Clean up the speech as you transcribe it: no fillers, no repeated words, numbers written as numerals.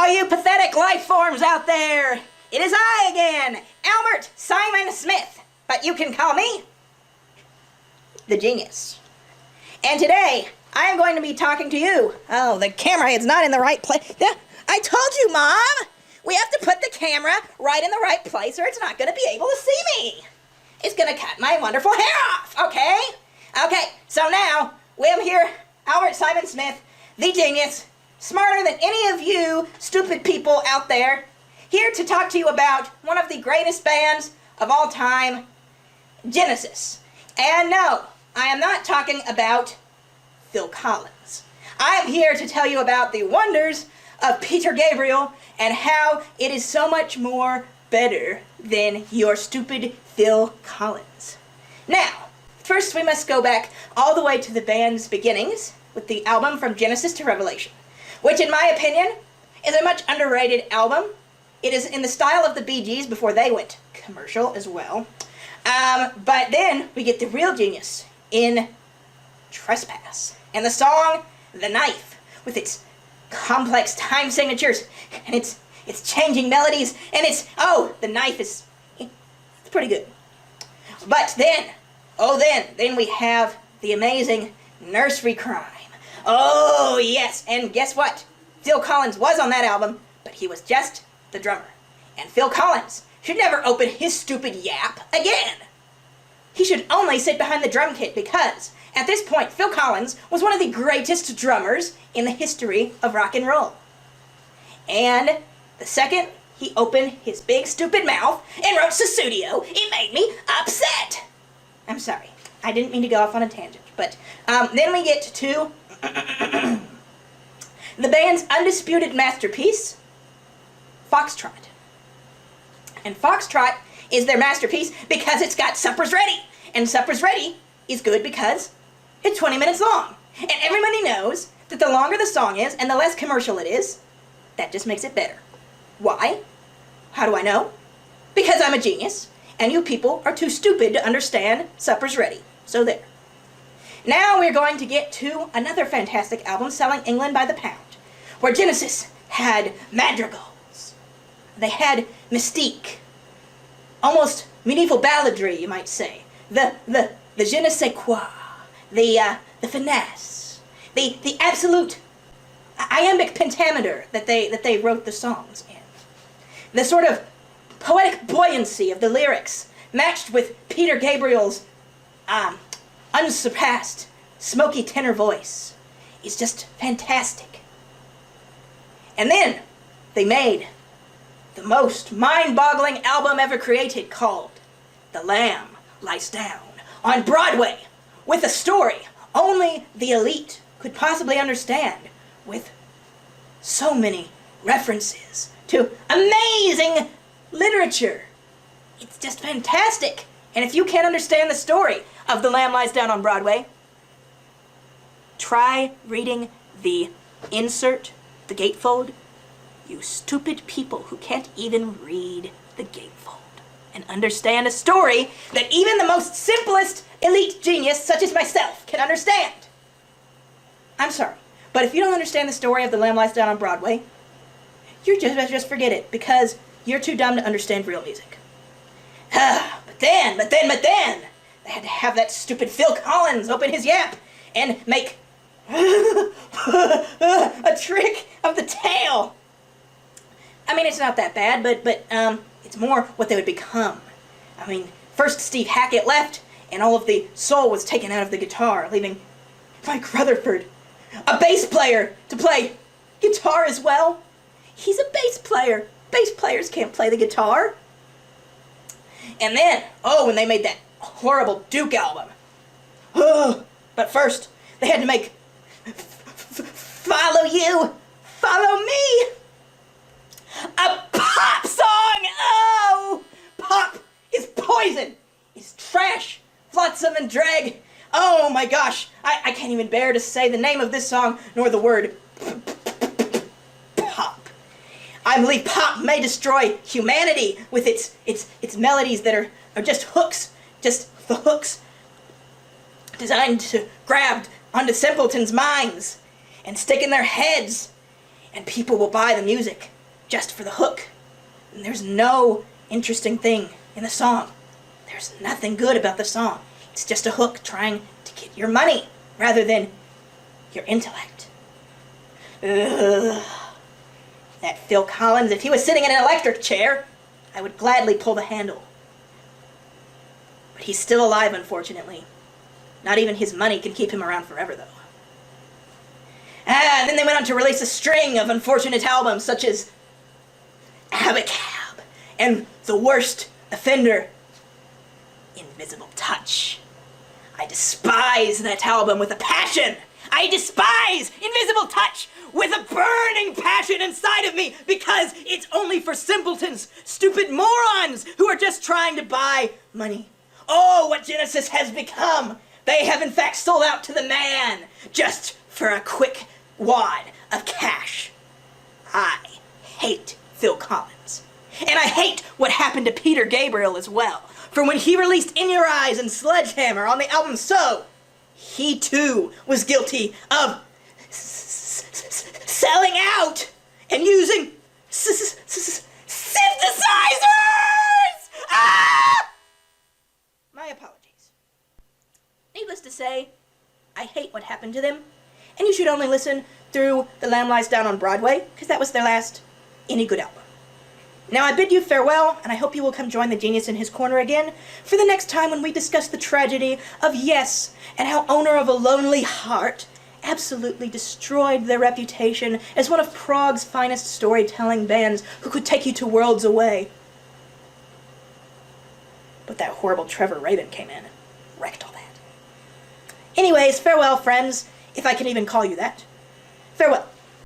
all you pathetic life forms out there, it is I again, Albert Simon Smith, but you can call me the Genius. And today, I am going to be talking to you. Oh, the camera is not in the right place. I told you, Mom! We have to put the camera right in the right place or it's not going to be able to see me. It's going to cut my wonderful hair off, okay? Okay, so now, we have here Albert Simon Smith, the Genius, smarter than any of you stupid people out there, here to talk to you about one of the greatest bands of all time, Genesis. And no, I am not talking about Phil Collins. I am here to tell you about the wonders of Peter Gabriel and how it is so much more better than your stupid Phil Collins. Now, first we must go back all the way to the band's beginnings with the album From Genesis to Revelation, which in my opinion is a much underrated album. It is in the style of the Bee Gees before they went commercial as well. But then we get the real genius in Trespass and the song The Knife with its complex time signatures and its changing melodies and the Knife is it's pretty good. But then, then we have the amazing Nursery Crime. Oh yes, and guess what? Phil Collins was on that album, but he was just the drummer. And Phil Collins should never open his stupid yap again. He should only sit behind the drum kit because, at this point, Phil Collins was one of the greatest drummers in the history of rock and roll. And the second he opened his big stupid mouth and wrote Sussudio, it made me upset. I'm sorry, I didn't mean to go off on a tangent, but then we get to the band's undisputed masterpiece, Foxtrot. And Foxtrot is their masterpiece because it's got Supper's Ready. And Supper's Ready is good because it's 20 minutes long. And everybody knows that the longer the song is and the less commercial it is, that just makes it better. Why? How do I know? Because I'm a genius, and you people are too stupid to understand Supper's Ready. So there. Now we're going to get to another fantastic album selling England by the pound, where Genesis had madrigals. They had mystique. Almost medieval balladry, you might say. The je ne sais quoi. The finesse. The absolute iambic pentameter that they wrote the songs in. The sort of poetic buoyancy of the lyrics matched with Peter Gabriel's unsurpassed smoky tenor voice is just fantastic. And then they made the most mind-boggling album ever created called The Lamb Lies Down on Broadway with a story only the elite could possibly understand, with so many references to amazing literature. It's just fantastic. And if you can't understand the story of The Lamb Lies Down on Broadway, try reading the insert, the gatefold. You stupid people who can't even read the gatefold and understand a story that even the most simplest elite genius, such as myself, can understand. I'm sorry, but if you don't understand the story of The Lamb Lies Down on Broadway, you're just forget it, because you're too dumb to understand real music. But then, they had to have that stupid Phil Collins open his yap and make a trick of the tail. I mean, it's not that bad, but it's more what they would become. I mean, first Steve Hackett left, and all of the soul was taken out of the guitar, leaving Mike Rutherford, a bass player, to play guitar as well. He's a bass player. Bass players can't play the guitar. And then, when they made that horrible Duke album. But first, they had to make Follow You, Follow Me. A pop song! Oh! Pop is poison! It's trash, flotsam and drag. Oh my gosh, I can't even bear to say the name of this song, nor the word pop. I believe pop may destroy humanity with its melodies that are just hooks, just the hooks designed to grab onto simpletons' minds and stick in their heads, and people will buy the music just for the hook. And there's no interesting thing in the song. There's nothing good about the song. It's just a hook trying to get your money rather than your intellect. Ugh. That Phil Collins, if he was sitting in an electric chair, I would gladly pull the handle. But he's still alive, unfortunately. Not even his money can keep him around forever, though. And then they went on to release a string of unfortunate albums, such as Abacab and The Worst Offender, Invisible Touch. I despise that album with a passion. I despise Invisible Touch with a burning passion inside of me because it's only for simpletons, stupid morons who are just trying to buy money. Oh, what Genesis has become! They have in fact sold out to the man just for a quick wad of cash. I hate Phil Collins. And I hate what happened to Peter Gabriel as well. For when he released In Your Eyes and Sledgehammer on the album So, he too was guilty of selling out and using synthesizers! Ah! My apologies. Needless to say, I hate what happened to them, and you should only listen through The Lamb Lies Down on Broadway, because that was their last any good album. Now I bid you farewell, and I hope you will come join the genius in his corner again for the next time when we discuss the tragedy of Yes, and how Owner of a Lonely Heart absolutely destroyed their reputation as one of Prague's finest storytelling bands who could take you to worlds away. But that horrible Trevor Rabin came in and wrecked all that. Anyways, farewell, friends, if I can even call you that. Farewell.